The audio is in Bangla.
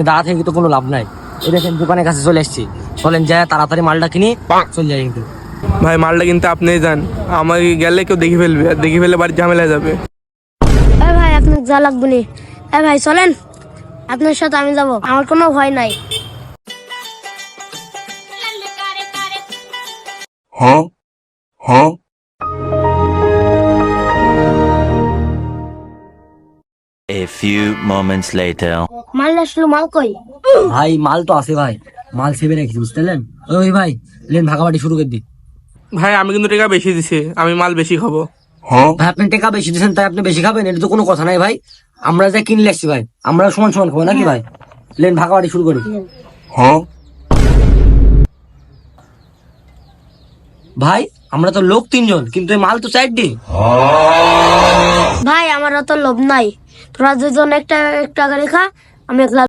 দাঁড়া থেকে তো কোনো লাভ নাই। এই দেখেন দোকানের কাছে চলে এসেছি, চলেন যায় তাড়াতাড়ি মালটা কিনি, চলে যাই। কিন্তু ভাই মালটা কিনতে আপনিই যান, আমাকে গেলে কেউ দেখে ফেলবে, আর দেখে ফেলে বাড়ির ঝামেলা যাবে। ভাই আপনার যা লাগবে নি। ভাই চলেন, আপনার সাথে আমি যাব, আমার কোনো ভয় নাই। A few moments later. মাল আসলো, মাল কই? ভাই মাল তো আছে ভাই, মাল সেভে রেখেছি, বুঝতে পারলেন? ওই ভাই লেন ভাগাবাটি শুরু করে দিই। ভাই আমি কিন্তু টাকা বেশি দিছি, আমি মাল বেশি খাবো। ভাই আপনি টাকা বেশি দিচ্ছেন তাই আপনি বেশি খাবেন, এটা তো কোনো কথা নাই ভাই। আমরা যা কিনলে আসছি ভাই, আমরা সমান সমান খাবো নাকি ভাই? লেন ভাগাবাটি শুরু করি। ভাই আমরা তো লোক 3 জন, কিন্তু এই মাল তো 4টি। ভাই আমার অত লোভ নাই, তোরা দুজন একটা একটা করে খা, আমি একলা